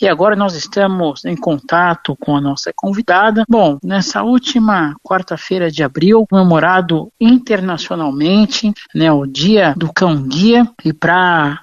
E agora nós estamos em contato com a nossa convidada. Bom, nessa última quarta-feira de abril, comemorado internacionalmente, né, o Dia do Cão Guia, e para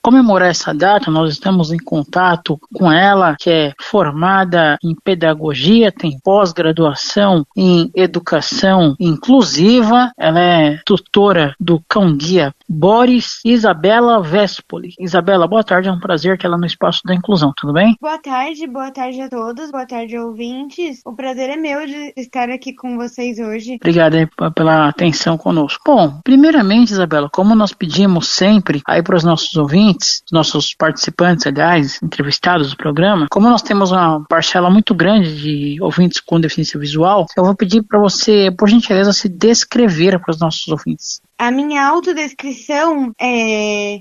comemorar essa data, nós estamos em contato com ela, que é formada em pedagogia, tem pós-graduação em educação inclusiva, ela é tutora do Cão Guia Boris, Isabela Vespoli. Isabela, boa tarde, é um prazer ter ela no Espaço da Inclusão, tudo bem? Boa tarde a todos, boa tarde, ouvintes. O prazer é meu de estar aqui com vocês hoje. Obrigado aí pela atenção conosco. Bom, primeiramente, Isabela, como nós pedimos sempre aí para os nossos ouvintes, nossos participantes, aliás, entrevistados do programa, como nós temos uma parcela muito grande de ouvintes com deficiência visual, eu vou pedir para você, por gentileza, se descrever para os nossos ouvintes. A minha autodescrição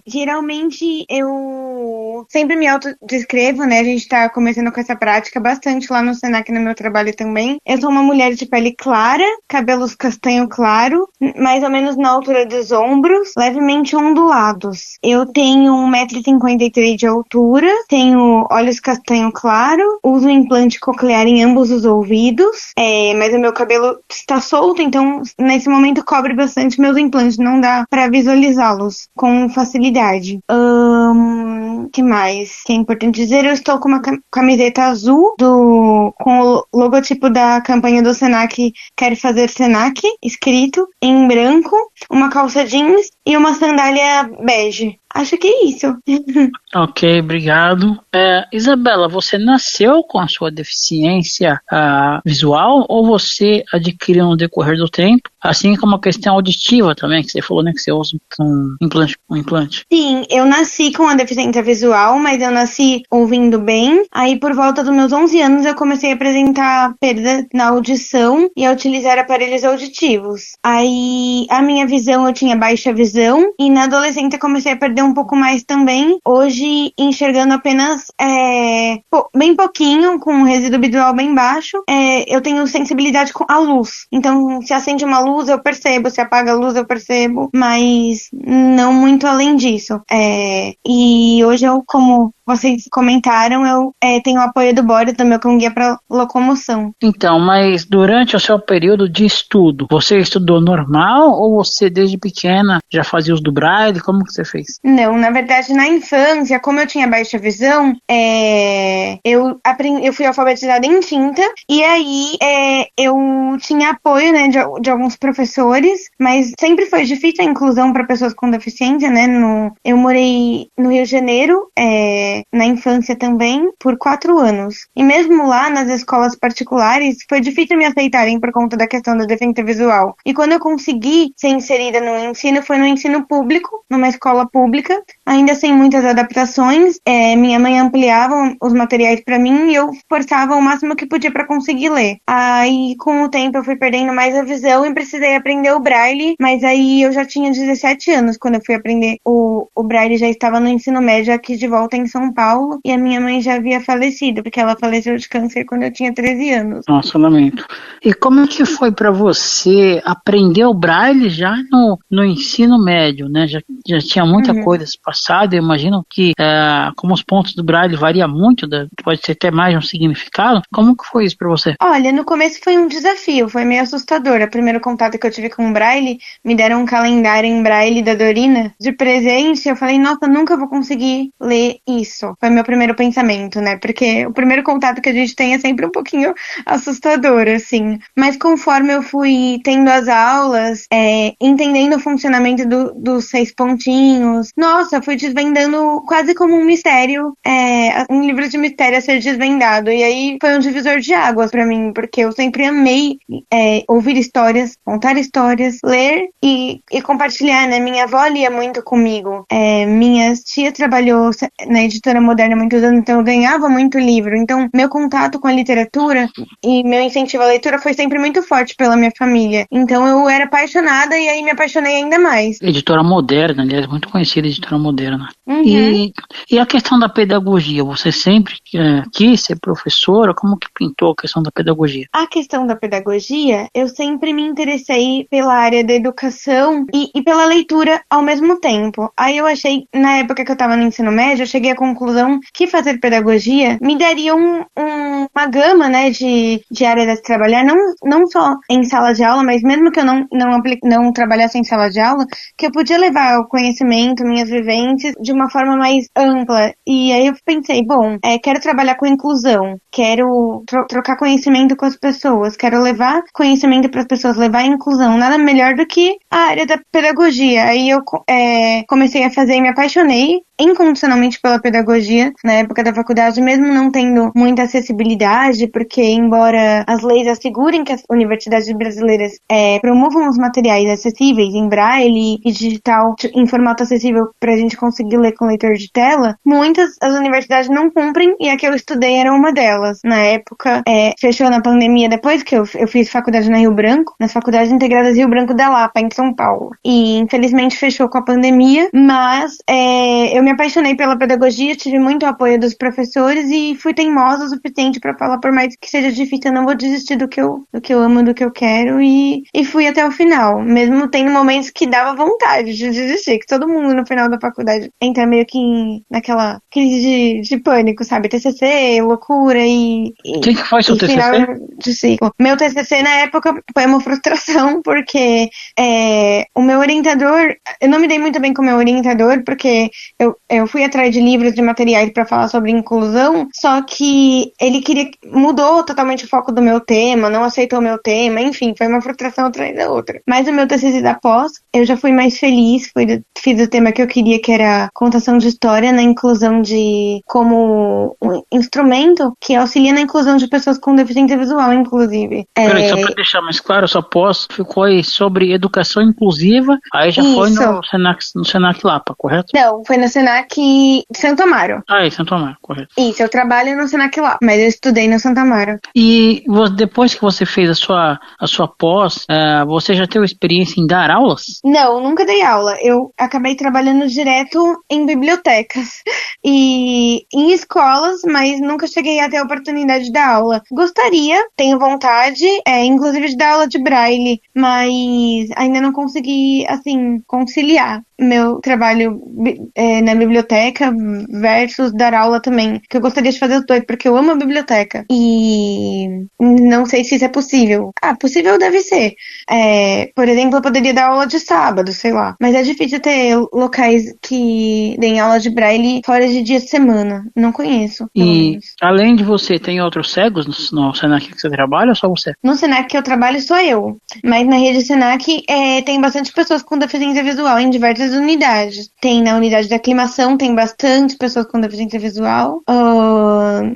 geralmente eu sempre me autodescrevo, né? A gente tá começando com essa prática bastante lá no Senac, no meu trabalho também. Eu sou uma mulher de pele clara, cabelos castanho claro, mais ou menos na altura dos ombros, levemente ondulados. Eu tenho 1,53 m de altura, tenho olhos castanho claro, uso implante coclear em ambos os ouvidos, mas o meu cabelo está solto, então nesse momento cobre bastante meus implantes. Não dá pra visualizá-los com facilidade. Que mais? Que é importante dizer, eu estou com uma camiseta azul com o logotipo da campanha do Senac, Quero Fazer Senac, escrito em branco, uma calça jeans e uma sandália bege. Acho que é isso. Ok, obrigado. Isabela, você nasceu com a sua deficiência visual ou você adquiriu no decorrer do tempo? Assim como a questão auditiva também, que você falou, né, que você usa um implante. Sim, eu nasci com a deficiência visual, mas eu nasci ouvindo bem. Aí, por volta dos meus 11 anos, eu comecei a apresentar perda na audição e a utilizar aparelhos auditivos. Aí, a minha visão, eu tinha baixa visão e na adolescência eu comecei a perder um pouco mais também. Hoje, enxergando apenas bem pouquinho, com um resíduo visual bem baixo, eu tenho sensibilidade com a luz. Então, se acende uma luz, eu percebo, se apaga a luz, eu percebo, mas não muito além disso. E hoje eu, como vocês comentaram, eu tenho o apoio do Boris, do meu cão guia para locomoção. Então, mas durante o seu período de estudo, você estudou normal ou você desde pequena já fazia uso do braille? Como que você fez? Não, na verdade, na infância, como eu tinha baixa visão, eu fui alfabetizada em tinta e aí eu tinha apoio, né, de alguns professores, mas sempre foi difícil a inclusão para pessoas com deficiência, né? Eu morei no Rio de Janeiro, na infância também, por 4 anos. E mesmo lá, nas escolas particulares, foi difícil me aceitarem por conta da questão da deficiência visual. E quando eu consegui ser inserida no ensino, foi no ensino público, numa escola pública, ainda sem muitas adaptações. Minha mãe ampliava os materiais para mim e eu forçava o máximo que podia para conseguir ler. Aí, com o tempo, eu fui perdendo mais a visão e precisei aprender o braille, mas aí eu já tinha 17 anos quando eu fui aprender o braille, já estava no ensino médio aqui de volta em São Paulo e a minha mãe já havia falecido, porque ela faleceu de câncer quando eu tinha 13 anos. Nossa, lamento. E como é que foi para você aprender o braille já no ensino médio, né? Já tinha muita coisa se passado, eu imagino que como os pontos do braille variam muito, pode ser até mais de um significado. Como que foi isso para você? Olha, no começo foi um desafio, foi meio assustador. O primeiro contato que eu tive com o braille, me deram um calendário em braille da Dorina de presente, eu falei, nossa, nunca vou conseguir ler isso. Foi meu primeiro pensamento, né? Porque o primeiro contato que a gente tem é sempre um pouquinho assustador, assim. Mas conforme eu fui tendo as aulas, entendendo o funcionamento dos 6 pontinhos, nossa, fui desvendando quase como um mistério, um livro de mistério a ser desvendado. E aí foi um divisor de águas pra mim, porque eu sempre amei ouvir histórias, contar histórias, ler e compartilhar, né? Minha avó lia muito comigo. Minha tia trabalhou na editora Moderna há muitos anos, então eu ganhava muito livro. Então, meu contato com a literatura e meu incentivo à leitura foi sempre muito forte pela minha família. Então, eu era apaixonada e aí me apaixonei ainda mais. Editora Moderna, aliás, muito conhecida editora Moderna. moderna. Uhum. E a questão da pedagogia, você sempre quis ser professora? Como que pintou a questão da pedagogia? A questão da pedagogia, eu sempre me interessei pela área da educação e pela leitura ao mesmo tempo. Aí eu achei, na época que eu estava no ensino médio, eu cheguei à conclusão que fazer pedagogia me daria uma gama, né, de áreas a se trabalhar, não só em sala de aula, mas mesmo que eu não trabalhasse em sala de aula, que eu podia levar o conhecimento, minhas vivências, de uma forma mais ampla. E aí eu pensei, bom, quero trabalhar com inclusão, quero trocar conhecimento com as pessoas, quero levar conhecimento para as pessoas, levar inclusão, nada melhor do que a área da pedagogia. Aí eu comecei a fazer e me apaixonei incondicionalmente pela pedagogia na época da faculdade, mesmo não tendo muita acessibilidade, porque embora as leis assegurem que as universidades brasileiras promovam os materiais acessíveis em braille e digital em formato acessível para a gente conseguir ler com leitor de tela, muitas as universidades não cumprem, e a que eu estudei era uma delas. Na época, fechou na pandemia, depois que eu fiz faculdade na Rio Branco, nas Faculdades Integradas Rio Branco da Lapa, em São Paulo. E infelizmente fechou com a pandemia, mas eu me apaixonei pela pedagogia, tive muito apoio dos professores e fui teimosa o suficiente para falar, por mais que seja difícil, eu não vou desistir do que eu amo, do que eu quero, e fui até o final, mesmo tendo momentos que dava vontade de desistir, que todo mundo no final da faculdade entra meio que naquela crise de pânico, sabe? TCC, loucura Quem que faz seu TCC? Final de ciclo. Meu TCC na época foi uma frustração, porque o meu orientador, eu não me dei muito bem com o meu orientador, porque eu fui atrás de livros, de materiais para falar sobre inclusão, só que ele mudou totalmente o foco do meu tema, não aceitou o meu tema, enfim, foi uma frustração atrás da outra. Mas o meu TCC da pós, eu já fui mais feliz, fiz o tema que eu queria, que era contação de história na inclusão como um instrumento que auxilia na inclusão de pessoas com deficiência visual, inclusive. Peraí, só para deixar mais claro, sua pós ficou aí sobre educação inclusiva, aí já foi no Senac Lapa, correto? Não, foi no Senac Santo Amaro. Santo Amaro, correto. Isso, eu trabalho no Senac Lapa, mas eu estudei no Santo Amaro. E depois que você fez a sua pós, você já teve experiência em dar aulas? Não, nunca dei aula. Eu acabei trabalhando direto em bibliotecas e em escolas, mas nunca cheguei a ter a oportunidade de dar aula. Gostaria, tenho vontade, inclusive de dar aula de braille, mas ainda não consegui, assim, conciliar meu trabalho na biblioteca versus dar aula também, que eu gostaria de fazer os dois, porque eu amo a biblioteca e não sei se isso é possível. Possível deve ser. Por exemplo, eu poderia dar aula de sábado, sei lá, mas é difícil ter locais que deem aula de braille fora de dia de semana. Não conheço, pelo menos. Além de você, tem outros cegos no Senac que você trabalha ou só você? No Senac que eu trabalho sou eu, mas na rede Senac tem bastante pessoas com deficiência visual em diversas unidades. Tem na unidade da aclimação, tem bastante pessoas com deficiência visual.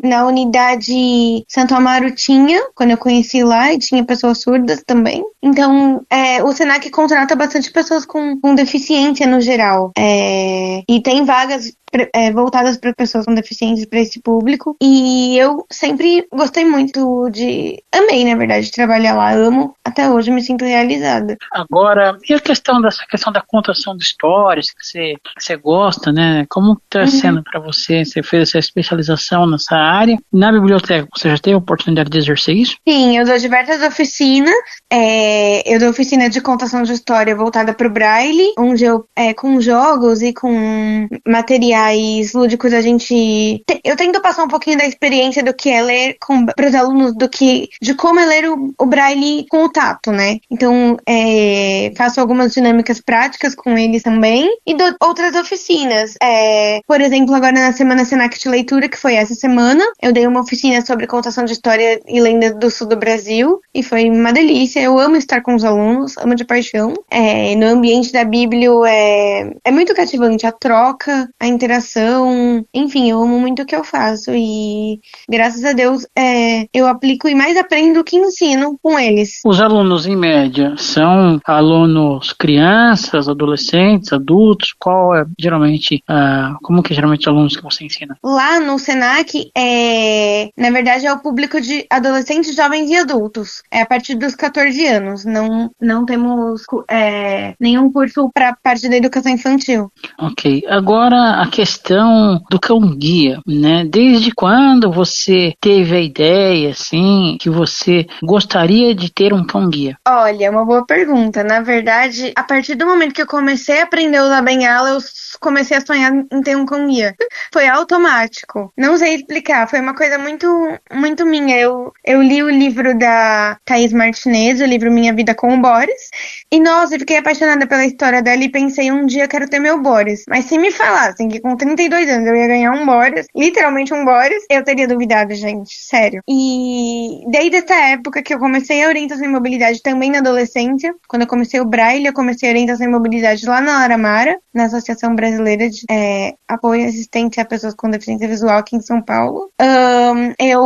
Na unidade Santo Amaro tinha, quando eu conheci lá, e tinha pessoas surdas também. Então, o Senac contrata bastante pessoas com deficiência no geral. E tem vagas voltadas para pessoas com deficiência, para esse público. E eu sempre gostei muito amei, na verdade, de trabalhar lá. Amo. Até hoje me sinto realizada. Agora, e a questão da contação de histórias que você gosta, né? Como está sendo para você? Você fez essa especialização nessa área. Na biblioteca, você já teve a oportunidade de exercer isso? Sim, eu dou diversas oficinas. Eu dou oficina de contação de história voltada para o Braille, onde eu, com jogos e com materiais lúdicos, eu tento passar um pouquinho da experiência do que é ler para os alunos, de como é ler o Braille com o tato, né? Então, faço algumas dinâmicas práticas com eles também e dou outras oficinas. Por exemplo, agora na Semana Senac de Leitura, que foi essa semana, eu dei uma oficina sobre contação de história e lendas do sul do Brasil e foi uma delícia. Eu amo estar com os alunos, amo de paixão. No ambiente da Bíblia é muito cativante a troca, a interação interação. Enfim, eu amo muito o que eu faço e, graças a Deus, eu aplico e mais aprendo do que ensino com eles. Os alunos, em média, são alunos crianças, adolescentes, adultos? Qual é, geralmente, como que geralmente os alunos que você ensina? Lá no Senac, na verdade, é o público de adolescentes, jovens e adultos. É a partir dos 14 anos. Não temos nenhum curso para parte da educação infantil. Ok. Agora, a questão do cão-guia, né? Desde quando você teve a ideia, assim, que você gostaria de ter um cão-guia? Olha, uma boa pergunta. Na verdade, a partir do momento que eu comecei a aprender a usar bengala, eu comecei a sonhar em ter um cão-guia. Foi automático. Não sei explicar. Foi uma coisa muito, muito minha. Eu li o livro da Thaís Martinez, o livro Minha Vida com o Boris. E, nossa, eu fiquei apaixonada pela história dela e pensei, um dia eu quero ter meu Boris. Mas se me falassem que com 32 anos eu ia ganhar um Boris, literalmente um Boris, eu teria duvidado, gente. Sério. E desde essa época que eu comecei a orientação em mobilidade também na adolescência, quando eu comecei o Braille, eu comecei a orientação em mobilidade lá na Aramara, na Associação Brasileira de Apoio e Assistência a Pessoas com Deficiência Visual aqui em São Paulo. Eu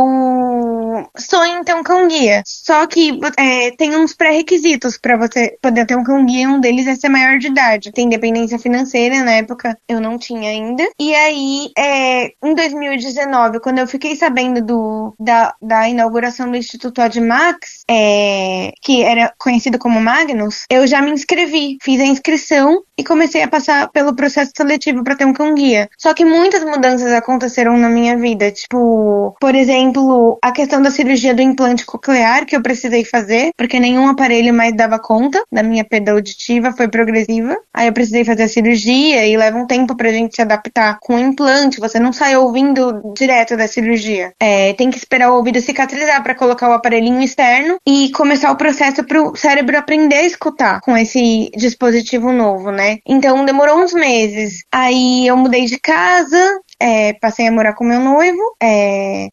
sonho em ter um cão-guia. Só que tem uns pré-requisitos para você poder ter um cão-guia. Um deles é ser maior de idade. Tem independência financeira, na época eu não tinha ainda. E aí, em 2019, quando eu fiquei sabendo da inauguração do Instituto Admax, que era conhecido como Magnus, eu já me inscrevi. Fiz a inscrição e comecei a passar pelo processo seletivo para ter um cão-guia. Só que muitas mudanças aconteceram na minha vida. Tipo, por exemplo, a questão da cirurgia do implante coclear que eu precisei fazer, porque nenhum aparelho mais dava conta da minha perda auditiva, foi progressiva. Aí eu precisei fazer a cirurgia e leva um tempo pra gente se adaptar com o implante. Você não sai ouvindo direto da cirurgia. Tem que esperar o ouvido cicatrizar para colocar o aparelhinho externo e começar o processo pro cérebro aprender a escutar com esse dispositivo novo, né? Então demorou uns meses. Aí eu mudei de casa, passei a morar com meu noivo.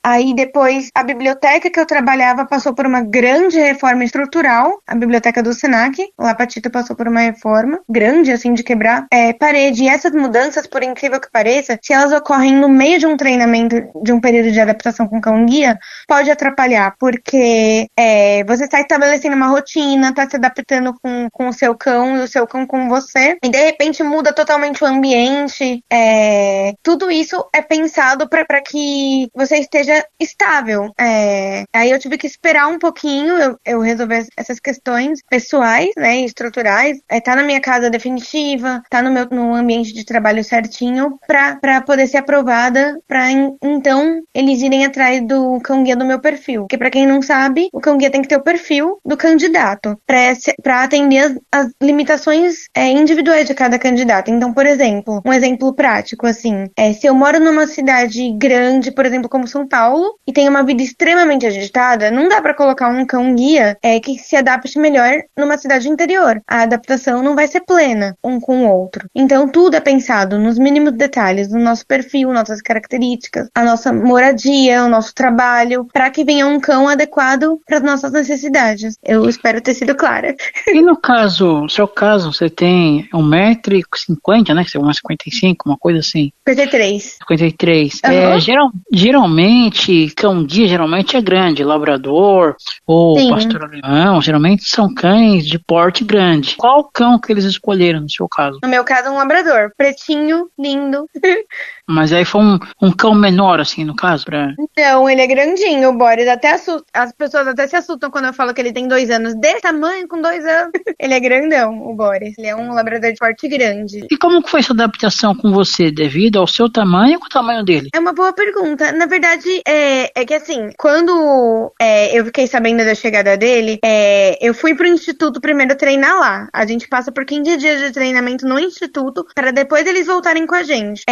Aí depois a biblioteca que eu trabalhava passou por uma grande reforma estrutural. A biblioteca do Senac, lá Patito, passou por uma reforma grande, assim, de quebrar parede. E essas mudanças, por incrível que pareça, se elas ocorrem no meio de um treinamento, de um período de adaptação com cão-guia, pode atrapalhar, porque você está estabelecendo uma rotina, está se adaptando com o seu cão e o seu cão com você, e de repente muda totalmente o ambiente. Tudo isso é pensado para que você esteja estável. Aí eu tive que esperar um pouquinho, eu resolver essas questões pessoais, né, e estruturais, tá na minha casa definitiva, tá no ambiente de trabalho certinho, para poder ser aprovada, para então eles irem atrás do cão-guia do meu perfil. Porque para quem não sabe, o cão-guia tem que ter o perfil do candidato, para atender as limitações individuais de cada candidato. Então, por exemplo, um exemplo prático, assim, se eu moro numa cidade grande, por exemplo, como São Paulo, e tenho uma vida extremamente agitada, não dá para colocar um cão-guia que se adapte melhor numa cidade interior. A adaptação não vai ser plena um com o outro. Então, tudo é pensado nos mínimos detalhes, no nosso perfil, nossas características, a nossa moradia, o nosso trabalho, para que venha um cão adequado para as nossas necessidades. Eu espero ter sido clara. E no seu caso, você tem 1,50 m, né? Que você é 1,55 m, uma coisa assim. 53. 53. Uhum. Geralmente, cão-guia geralmente é grande, labrador ou Sim. pastor alemão, geralmente são cães de porte grande. Qual cão que eles escolheram no seu caso? No meu caso, um labrador. Pretinho, lindo. Mas aí foi um cão menor, assim, no caso? Não, ele é grandinho, o Boris. Até assusta. As pessoas até se assustam quando eu falo que ele tem 2 anos. Desse tamanho, com 2 anos. Ele é grandão, o Boris. Ele é um labrador de porte grande. E como que foi essa adaptação com você, devido ao seu tamanho ou ao tamanho dele? É uma boa pergunta. Na verdade, é que assim, quando eu fiquei sabendo da chegada dele, eu fui pro instituto primeiro treinar lá. A gente passa por 15 dias de treinamento no instituto, para depois eles voltarem com a gente.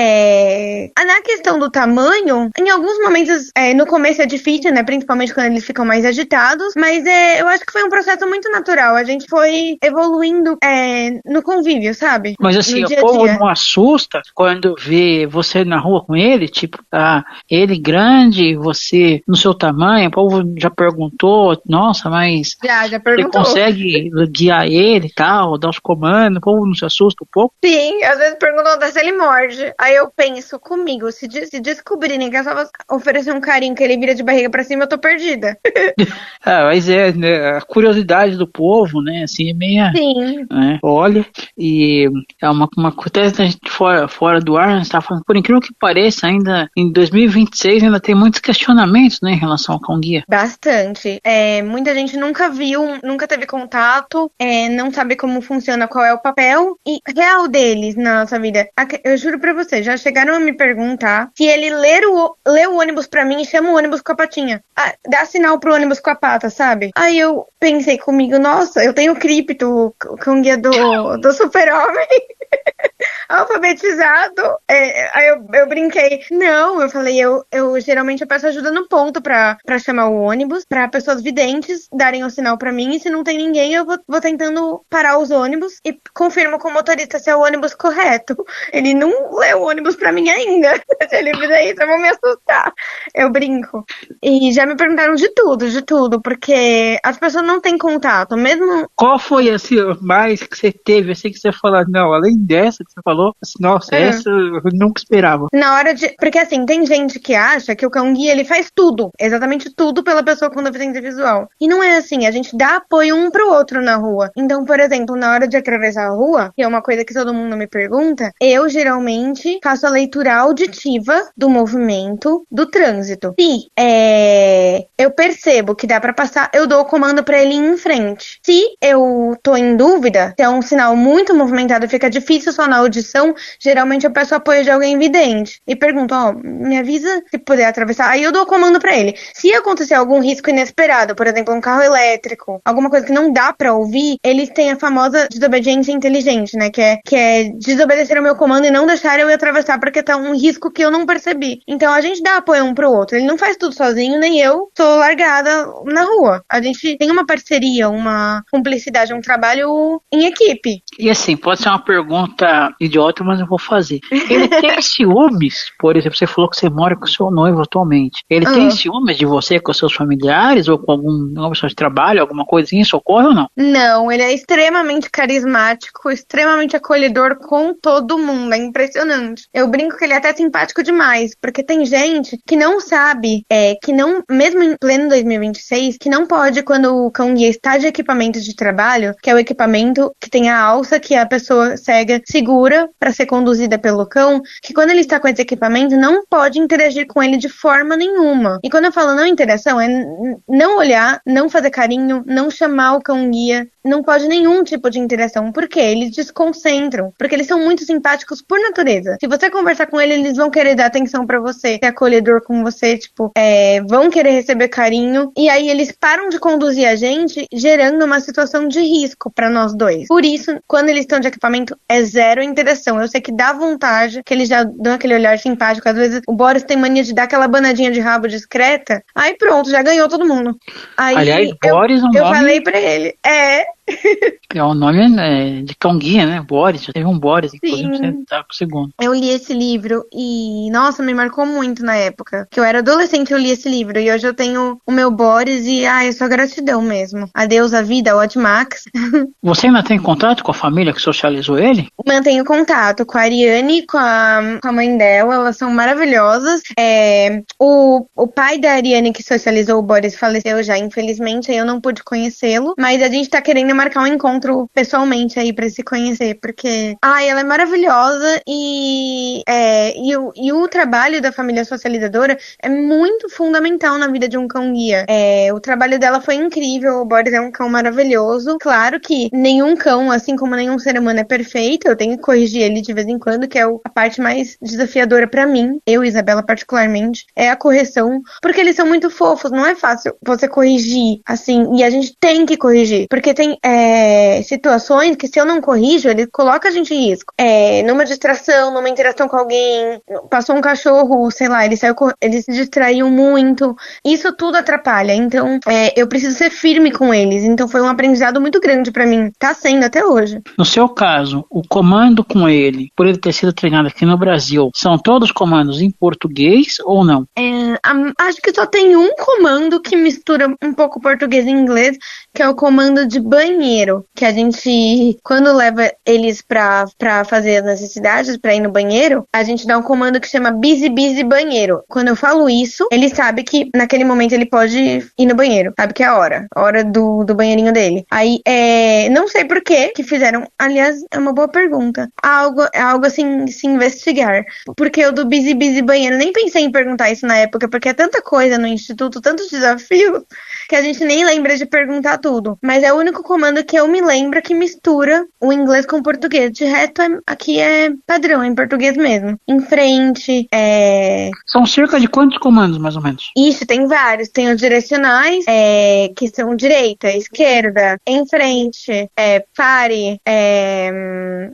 Na questão do tamanho, em alguns momentos, no começo é difícil, né? Principalmente quando eles ficam mais agitados, mas eu acho que foi um processo muito natural. A gente foi evoluindo no convívio, sabe? Mas assim, o povo não assusta quando vê você na rua com ele, tipo, tá ele grande, você no seu tamanho, o povo já perguntou, nossa, mas Já você perguntou. consegue guiar ele e tal, dar os comandos, o povo não se assusta um pouco? Sim, às vezes perguntam até se ele morde. Aí eu penso comigo, se descobrirem que é só oferecer um carinho que ele vira de barriga pra cima, eu tô perdida. Mas né, a curiosidade do povo, né, assim, é meia, Sim. né, olha, e é uma coisa que a gente fora do ar, a gente tá falando, por incrível que pareça, ainda em 2026 ainda tem muitos questionamentos, né, em relação ao cão guia. Bastante. Muita gente nunca viu, nunca teve contato, não sabe como funciona, qual é o papel e real deles na nossa vida. Eu juro pra você, já chegaram a me perguntar se ele lê o ônibus pra mim e chama o ônibus com a patinha. Dá sinal pro ônibus com a pata, sabe? Aí eu pensei comigo, nossa, eu tenho cripto, o cão guia do Super-Homem. Alfabetizado. Aí eu brinquei. Não, eu falei, eu geralmente peço ajuda no ponto pra chamar o ônibus, pra pessoas videntes darem o sinal pra mim, e se não tem ninguém, eu vou tentando parar os ônibus e confirmo com o motorista se é o ônibus correto. Ele não leu o ônibus pra mim ainda. Se ele fizer isso, eu vou me assustar. Eu brinco. E já me perguntaram de tudo, porque as pessoas não têm contato, mesmo... Qual foi, assim, mais que você teve, assim, que você falou, não, além dessa que você falou, assim, nossa, essa eu nunca esperava. Na hora de... Porque assim, tem gente que acha que o cão guia, ele faz tudo, exatamente tudo pela pessoa com deficiência visual. E não é assim, a gente dá apoio um pro outro na rua. Então, por exemplo, na hora de atravessar a rua, que é uma coisa que todo mundo me pergunta, eu geralmente faço a leitura auditiva do movimento do trânsito. Se eu percebo que dá pra passar, eu dou o comando pra ele ir em frente. Se eu tô em dúvida, se é um sinal muito movimentado e fica difícil só na audição, geralmente eu peço apoio de alguém vidente e pergunto, me avisa se puder atravessar. Aí eu dou o comando pra ele. Se acontecer algum risco inesperado, por exemplo, um carro elétrico, alguma coisa que não dá pra ouvir, eles têm a famosa desobediência inteligente, né? Que é desobedecer o meu comando e não deixar eu ir atravessar porque tá um risco que eu não percebi. Então a gente dá apoio um pro outro. Ele não faz tudo sozinho, nem eu sou largada na rua. A gente tem uma parceria, uma cumplicidade, um trabalho em equipe. E assim, pode ser uma pergunta idiota, mas eu vou fazer. Ele tem ciúmes? Por exemplo, você falou que você mora com seu noivo atualmente. Ele tem ciúmes de você com seus familiares ou com alguma pessoa de trabalho, alguma coisinha? Isso ocorre ou não? Não, ele é extremamente carismático, extremamente acolhedor com todo mundo. É impressionante. Eu brinco que ele é até simpático demais, porque tem gente que não sabe, que não, mesmo em pleno 2026, que não pode, quando o cão guia está de equipamento de trabalho, que é o equipamento que tem a alça que a pessoa cega segura para ser conduzida pelo cão, que quando ele está com esse equipamento, não pode interagir com ele de forma nenhuma. E quando eu falo não interação, é não olhar, não fazer carinho, não chamar o cão guia, não pode nenhum tipo de interação. Por quê? Eles desconcentram, porque eles são muito simpáticos por natureza. Se você conversar com ele, eles vão querer dar atenção pra você, ser acolhedor com você, tipo, vão querer receber carinho, e aí eles param de conduzir a gente, gerando uma situação de risco pra nós dois. Por isso, quando eles estão de equipamento, é zero interação. Eu sei que dá vontade, que eles já dão aquele olhar simpático. Às vezes o Boris tem mania de dar aquela banadinha de rabo discreta, aí pronto, já ganhou todo mundo. Aí, aliás, Boris é um eu nome... falei pra ele, é um nome, né, de cão guia, né? Boris, já teve um Boris, inclusive Sim. você tá com o segundo. Eu li esse livro e, nossa, me marcou muito na época. Que eu era adolescente, eu li esse livro. E hoje eu tenho o meu Boris e, é só gratidão mesmo. Adeus à vida, Odd Max. Você ainda tem contato com a família que socializou ele? Mantenho contato com a Ariane, com a mãe dela, elas são maravilhosas. O pai da Ariane que socializou o Boris faleceu já, infelizmente, aí eu não pude conhecê-lo. Mas a gente tá querendo marcar um encontro pessoalmente aí pra se conhecer, porque, ela é maravilhosa e o trabalho da família socializadora é muito fundamental na vida de um cão guia. O trabalho dela foi incrível, o Boris é um cão maravilhoso. Claro que nenhum cão, assim como nenhum ser humano, é perfeito, eu tenho que corrigir ele de vez em quando, que é a parte mais desafiadora pra mim, eu e Isabela particularmente, é a correção, porque eles são muito fofos, não é fácil você corrigir, assim, e a gente tem que corrigir, porque tem situações que, se eu não corrijo, ele coloca a gente em risco. Numa distração, numa interação com alguém, passou um cachorro, sei lá, ele se distraiu muito. Isso tudo atrapalha. Então, eu preciso ser firme com eles. Então, foi um aprendizado muito grande pra mim. Tá sendo até hoje. No seu caso, o comando com ele, por ele ter sido treinado aqui no Brasil, são todos comandos em português ou não? Acho que só tem um comando que mistura um pouco português e inglês, que é o comando de banheiro, que a gente, quando leva eles pra fazer as necessidades, pra ir no banheiro, a gente dá um comando que chama busy busy banheiro. Quando eu falo isso, ele sabe que naquele momento ele pode ir no banheiro, sabe que é a hora do banheirinho dele. Aí, não sei por que fizeram, aliás, é uma boa pergunta. É algo assim, se investigar. Porque eu do busy busy banheiro, nem pensei em perguntar isso na época, porque é tanta coisa no instituto, tantos desafios, que a gente nem lembra de perguntar tudo. Mas é o único comando que eu me lembro que mistura o inglês com o português. De resto, aqui é padrão, é em português mesmo. Em frente, São cerca de quantos comandos, mais ou menos? Isso, tem vários. Tem os direcionais, que são direita, esquerda, em frente, pare,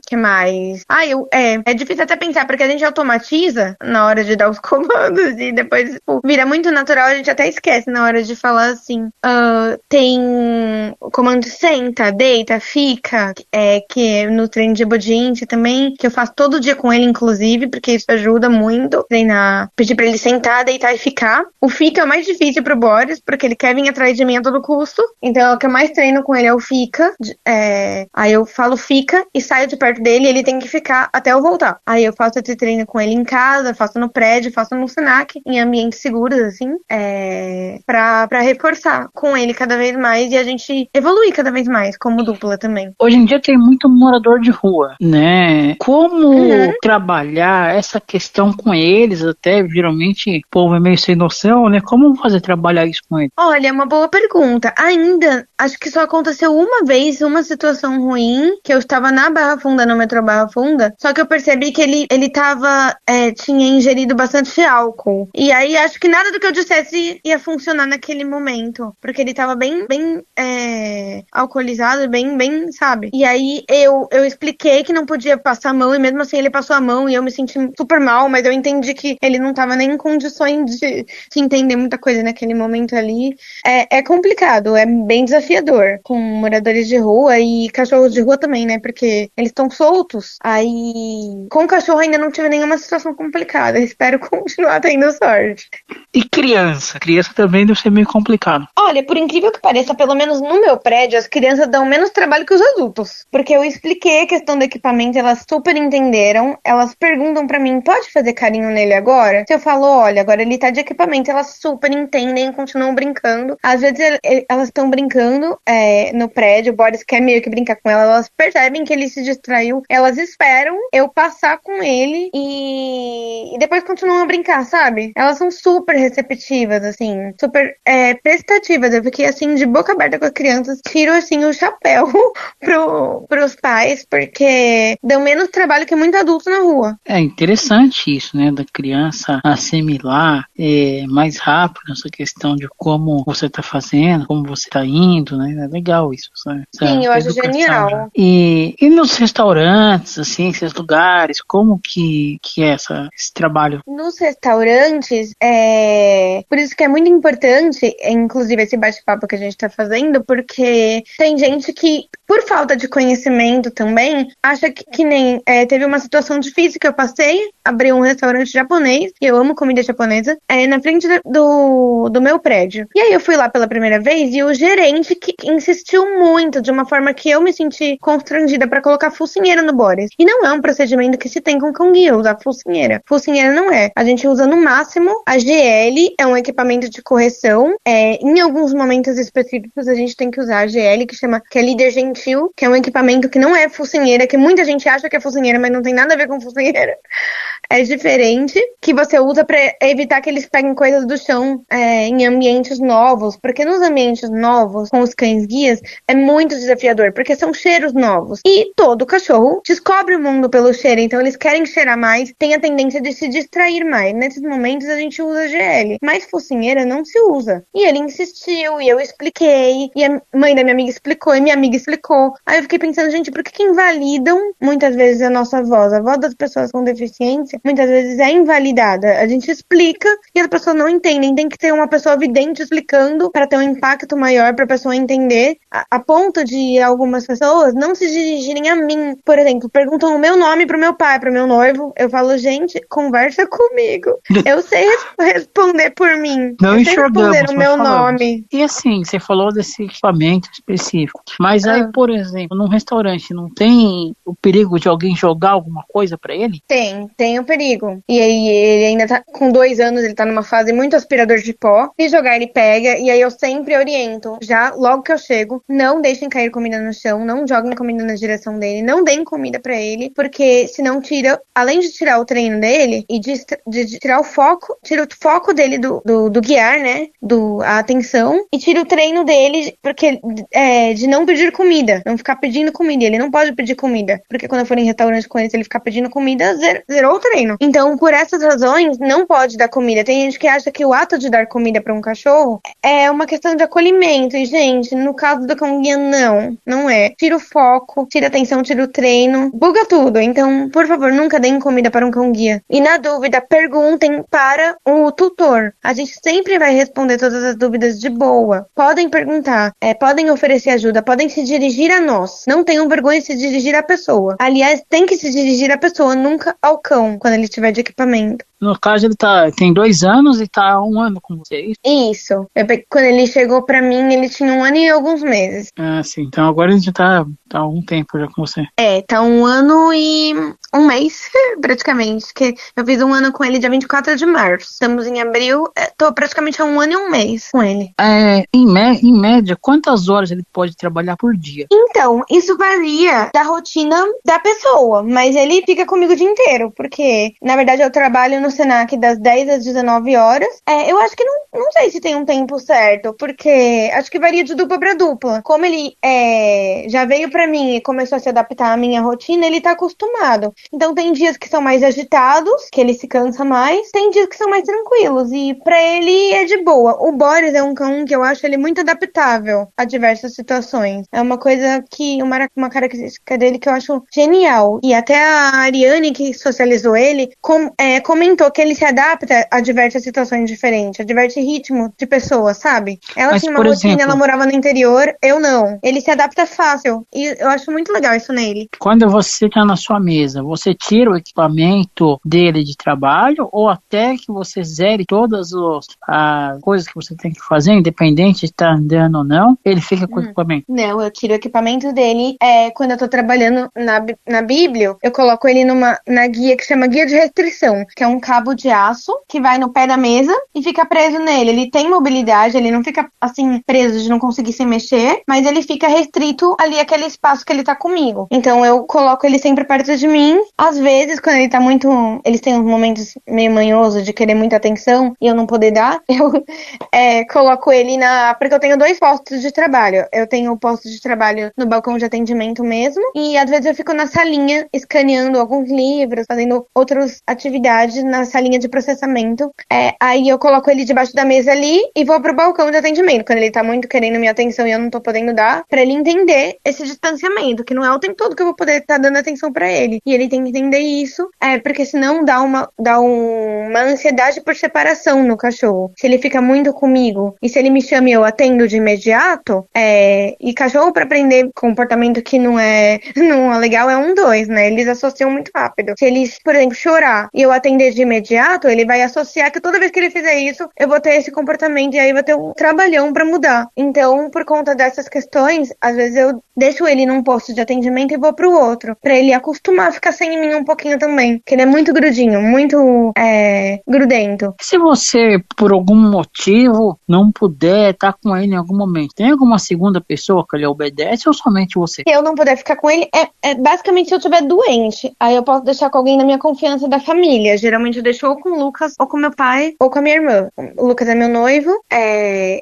que mais? É difícil até pensar, porque a gente automatiza na hora de dar os comandos e depois, vira muito natural, a gente até esquece na hora de falar assim. Tem o comando senta, deita, fica, que é no treino de obediência também, que eu faço todo dia com ele, inclusive, porque isso ajuda muito. Treinar, pedir pra ele sentar, deitar e ficar. O fica é o mais difícil pro Boris, porque ele quer vir atrás de mim a todo custo. Então, o que eu mais treino com ele é o fica. Aí eu falo fica e saio de perto dele e ele tem que ficar até eu voltar. Aí eu faço esse treino com ele em casa, faço no prédio, faço no Senac, em ambientes seguros, assim, pra reforçar com ele cada vez mais e a gente evoluir cada vez mais, como dupla também. Hoje em dia tem muito morador de rua, né? Como trabalhar essa questão com eles? Até geralmente o povo é meio sem noção, né? Como trabalhar isso com eles? Olha, é uma boa pergunta. Ainda, acho que só aconteceu uma vez, uma situação ruim, que eu estava na Barra Funda, no metrô Barra Funda, só que eu percebi que ele tinha ingerido bastante álcool. E aí acho que nada do que eu dissesse ia funcionar naquele momento, porque ele tava bem alcoolizado, bem, sabe? E aí eu expliquei que não podia passar a mão e mesmo assim ele passou a mão e eu me senti super mal, mas eu entendi que ele não tava nem em condições de entender muita coisa naquele momento ali. É complicado, é bem desafiador com moradores de rua e cachorros de rua também, né? Porque eles estão soltos. Aí, com o cachorro ainda não tive nenhuma situação complicada. Espero continuar tendo sorte. E criança? Criança também deve ser meio complicado. Olha, por incrível que pareça, pelo menos no meu prédio, as crianças dão menos trabalho que os adultos. Porque eu expliquei a questão do equipamento, elas super entenderam. Elas perguntam pra mim, pode fazer carinho nele agora? Se eu falo, olha, agora ele tá de equipamento, elas super entendem e continuam brincando. Às vezes elas estão brincando no prédio, o Boris quer meio que brincar com ela, elas percebem que ele se distraiu, elas esperam eu passar com ele e depois continuam a brincar, sabe? Elas são super receptivas, assim, super prestativas. Eu fiquei assim, de boca aberta com as crianças, tiro assim o chapéu pros pais, porque dão menos trabalho que muito adulto na rua. É interessante isso, né, da criança assimilar mais rápido essa questão de como você tá fazendo, como você tá indo, né, é legal isso, sabe? Sim, eu acho genial. E nos restaurantes, assim, esses lugares, como que é esse trabalho? Nos restaurantes, por isso que é muito importante, inclusive esse bate-papo que a gente tá fazendo, porque tem gente que, por falta de conhecimento também, acha que nem teve uma situação difícil que eu passei, abri um restaurante japonês, e eu amo comida japonesa, na frente do meu prédio. E aí eu fui lá pela primeira vez e o gerente que insistiu muito, de uma forma que eu me senti constrangida pra colocar focinheira no Boris. E não é um procedimento que se tem com cão guia, usar focinheira. Focinheira não é. A gente usa no máximo a GL, é um equipamento de correção. Em alguns momentos específicos a gente tem que usar a GL, que é líder gentil, que é um equipamento que não é focinheira, que muita gente acha que é focinheira, mas não tem nada a ver com focinheira. É diferente, que você usa pra evitar que eles peguem coisas do chão em ambientes novos, porque nos ambientes novos, com os cães guias, é muito desafiador, porque são cheiros novos. E todo cachorro descobre o mundo pelo cheiro, então eles querem cheirar mais, tem a tendência de se distrair mais. Nesses momentos a gente usa GL, mas focinheira não se usa. E ele insistiu insistiu, e eu expliquei, e a mãe da minha amiga explicou, e minha amiga explicou. Aí eu fiquei pensando, gente, por que invalidam muitas vezes a nossa voz? A voz das pessoas com deficiência, muitas vezes é invalidada. A gente explica e as pessoas não entendem. Tem que ter uma pessoa vidente explicando para ter um impacto maior, para a pessoa entender, a ponto de algumas pessoas não se dirigirem a mim. Por exemplo, perguntam o meu nome pro meu pai, pro meu noivo. Eu falo, gente, conversa comigo. Eu sei responder por mim. Não eu sei responder o meu falamos. nome. E assim, você falou desse equipamento específico. Mas aí, por exemplo, num restaurante, não tem o perigo de alguém jogar alguma coisa pra ele? Tem o perigo. E aí ele ainda tá com 2 anos, ele tá numa fase muito aspirador de pó. Se jogar, ele pega. E aí eu sempre oriento, já logo que eu chego, não deixem cair comida no chão, não joguem comida na direção dele, não deem comida pra ele, porque senão tira, além de tirar o treino dele e de tirar o foco, tira o foco dele do guiar, né? A atenção, e tira o treino dele, porque de não pedir comida, não ficar pedindo comida. Ele não pode pedir comida, porque quando eu for em restaurante com ele, se ele ficar pedindo comida, zerou o treino. Então, por essas razões, não pode dar comida. Tem gente que acha que o ato de dar comida pra um cachorro é uma questão de acolhimento. E, gente, no caso do cão guia, não é. Tira o foco, tira a atenção, tira o treino, buga tudo. Então, por favor, nunca deem comida para um cão guia. E na dúvida, perguntem para o tutor. A gente sempre vai responder todas as dúvidas de boa. Podem perguntar, podem oferecer ajuda, podem se dirigir a nós. Não tenham vergonha de se dirigir à pessoa. Aliás, tem que se dirigir à pessoa, nunca ao cão, quando ele estiver de equipamento. No caso, ele tem 2 anos e tá há 1 ano com vocês. Isso. Quando ele chegou pra mim, ele tinha 1 ano e alguns meses. Ah, sim. Então agora ele já tá há algum tempo já com você. Tá 1 ano e 1 mês, praticamente. Que eu fiz 1 ano com ele dia 24 de março. Estamos em abril, tô praticamente há 1 ano e 1 mês com ele. Em média, quantas horas ele pode trabalhar por dia? Então, isso varia da rotina da pessoa, mas ele fica comigo o dia inteiro, porque, na verdade, eu trabalho no Senac das 10 às 19 horas. Eu acho que não sei se tem um tempo certo, porque acho que varia de dupla pra dupla. Como ele já veio pra mim e começou a se adaptar à minha rotina, ele tá acostumado. Então, tem dias que são mais agitados, que ele se cansa mais, tem dias que são mais tranquilos, e pra ele é de boa. O Boris é um cão que eu acho ele muito adaptável a diversas situações. É uma coisa uma característica dele que eu acho genial. E até a Ariane, que socializou ele, comentou que ele se adapta a diversas situações diferentes, a diversos ritmos de pessoas, sabe? Ela tinha uma rotina, ela morava no interior, eu não. Ele se adapta fácil. E eu acho muito legal isso nele. Quando você tá na sua mesa, você tira o equipamento dele de trabalho ou até que você zere todas as coisas que você tem que fazer, independente de estar andando ou não, ele fica com o equipamento? Não, eu tiro o equipamento dele quando eu tô trabalhando na Bíblia, eu coloco ele na guia que chama guia de restrição, que é um cabo de aço que vai no pé da mesa e fica preso nele. Ele tem mobilidade, ele não fica assim preso de não conseguir se mexer, mas ele fica restrito ali aquele espaço que ele tá comigo. Então eu coloco ele sempre perto de mim. Às vezes, quando ele tá muito... Eles têm uns momentos meio manhosos de querer muita atenção e eu não poder dar, eu coloco ele porque eu tenho 2 postos de trabalho. Eu tenho o posto de trabalho no balcão de atendimento mesmo, e às vezes eu fico na salinha escaneando alguns livros, fazendo outras atividades na salinha de processamento. Aí eu coloco ele debaixo da mesa ali e vou pro balcão de atendimento, quando ele tá muito querendo minha atenção e eu não tô podendo dar, pra ele entender esse distanciamento, que não é o tempo todo que eu vou poder estar dando atenção pra ele. E ele tem que entender isso, porque senão dá uma ansiedade por separação no cachorro. Se ele fica muito comigo e se ele me chama e eu atendo de imediato, e cachorro pra aprender comportamento que não é legal é 1, 2, né? Eles associam muito rápido. Se ele, por exemplo, chorar e eu atender de imediato, ele vai associar que toda vez que ele fizer isso, eu vou ter esse comportamento e aí vou ter um trabalhão pra mudar. Então, por conta dessas questões, às vezes eu deixo ele num posto de atendimento e vou pro outro, pra ele acostumar a ficar sem mim um pouquinho também, porque ele é muito grudinho, muito grudento. Se você, por algum motivo, não puder estar com ele em algum momento, tem alguma segunda pessoa que ele obedece ou somente você? Se eu não puder ficar com ele, basicamente se eu estiver doente, aí eu posso deixar com alguém da minha confiança da família. Geralmente geralmente eu deixo ou com o Lucas, ou com meu pai, ou com a minha irmã. O Lucas é meu noivo,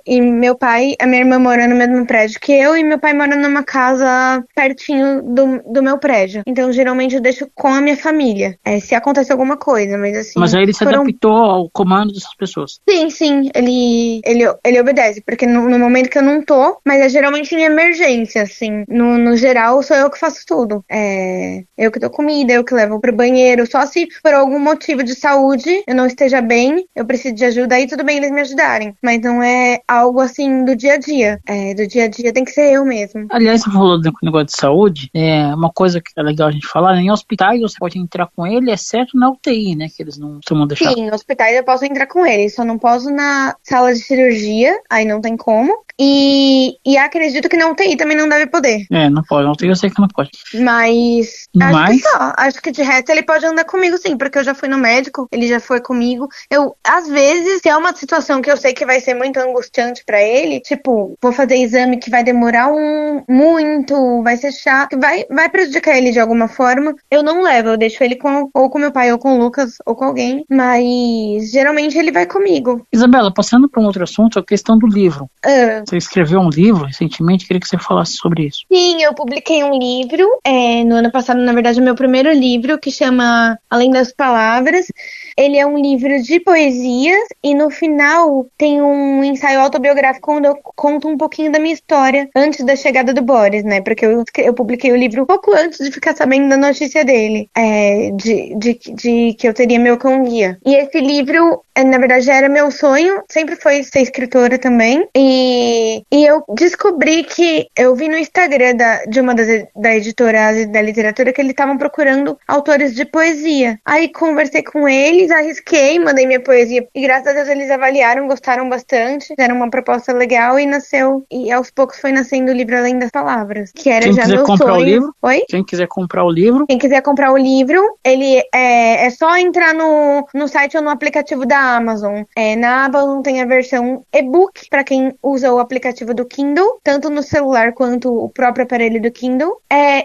e meu pai, a minha irmã mora no mesmo prédio que eu, e meu pai mora numa casa pertinho do meu prédio. Então, geralmente eu deixo com a minha família, se acontecer alguma coisa, mas assim... Mas aí ele se adaptou ao comando dessas pessoas. Sim, ele obedece, porque no momento que eu não tô, mas é geralmente em emergência, assim. No geral, sou eu que faço tudo. Eu que dou comida, eu que levo pro banheiro. Só se por algum motivo de saúde eu não esteja bem, eu preciso de ajuda, aí tudo bem eles me ajudarem. Mas não é algo assim do dia a dia. Do dia a dia tem que ser eu mesmo. Aliás, você falou do negócio de saúde, uma coisa que é legal a gente falar, em hospitais você pode entrar com ele, exceto na UTI, né, que eles não costumam deixar. Sim, em hospitais eu posso entrar com ele, só não posso na sala de cirurgia, aí não tem como. E acredito que na UTI também não deve poder. Não pode, na UTI eu sei que não pode. Mas acho que só. Acho que de resto ele pode andar comigo sim, porque eu já fui no médico, ele já foi comigo. Às vezes, se é uma situação que eu sei que vai ser muito angustiante pra ele, tipo, vou fazer exame que vai demorar muito, vai ser chato, vai prejudicar ele de alguma forma, eu não levo, eu deixo ele ou com meu pai, ou com o Lucas, ou com alguém, mas geralmente ele vai comigo. Isabela, passando para um outro assunto, a questão do livro. Você escreveu um livro recentemente, queria que você falasse sobre isso. Sim, eu publiquei um livro no ano passado, na verdade, o meu primeiro livro, que chama Além das Palavras. Ele é um livro de poesias e no final tem um ensaio autobiográfico onde eu conto um pouquinho da minha história antes da chegada do Boris, né? Porque eu publiquei o livro pouco antes de ficar sabendo da notícia dele, de que eu teria meu cão-guia. E esse livro, na verdade, era meu sonho, sempre foi ser escritora também. E eu descobri que eu vi no Instagram de uma da editora da literatura que eles estavam procurando autores de poesia. Aí conversei com eles, arrisquei, mandei minha poesia e graças a Deus eles avaliaram, gostaram bastante, fizeram uma proposta legal e aos poucos foi nascendo o livro Além das Palavras, que era já meu sonho. O livro? Oi? Quem quiser comprar o livro? Quem quiser comprar o livro, ele é só entrar no site ou no aplicativo da Amazon. Na Amazon tem a versão e-book para quem usa o aplicativo do Kindle, tanto no celular quanto o próprio aparelho do Kindle.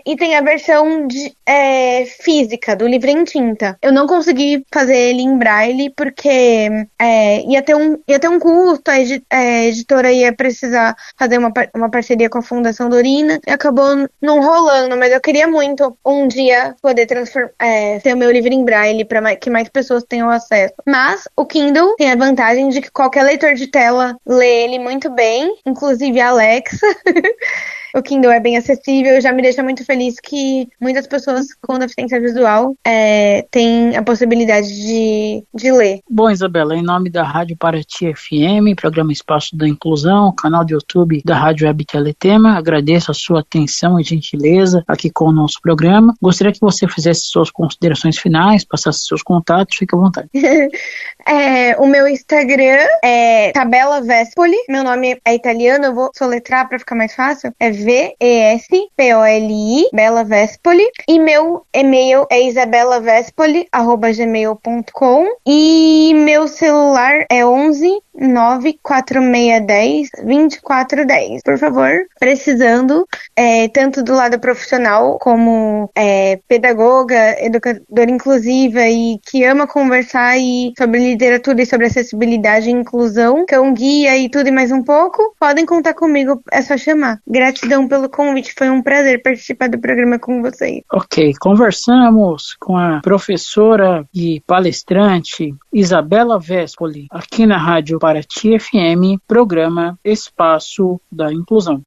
E tem a versão física do livro em tinta. Eu não consegui fazer ele em braille porque ia ter um custo, a editora ia precisar fazer uma parceria com a Fundação Dorina e acabou não rolando, mas eu queria muito um dia poder ter o meu livro em braille para que mais pessoas tenham acesso. Mas o Kindle tem a vantagem de que qualquer leitor de tela lê ele muito bem, inclusive a Alexa. O Kindle é bem acessível, já me deixa muito feliz que muitas pessoas com deficiência visual têm a possibilidade de ler. Bom, Isabela, em nome da Rádio Paraty FM, programa Espaço da Inclusão, canal do YouTube da Rádio Web Teletema, agradeço a sua atenção e gentileza aqui com o nosso programa. Gostaria que você fizesse suas considerações finais, passasse seus contatos, fique à vontade. O meu Instagram é Tabela Vespoli, meu nome é italiano, eu vou soletrar para ficar mais fácil, é Vespoli, Bela Vespoli, e meu e-mail é isabelavespoli@gmail.com e meu celular é 11 94610 2410. Por favor, precisando, tanto do lado profissional como pedagoga, educadora inclusiva e que ama conversar sobre literatura e sobre acessibilidade e inclusão, cão guia e tudo e mais um pouco, podem contar comigo, é só chamar. Gratidão pelo convite, foi um prazer participar do programa com vocês. Ok, conversamos com a professora e palestrante Isabela Vespoli, aqui na Rádio Paraty FM, programa Espaço da Inclusão.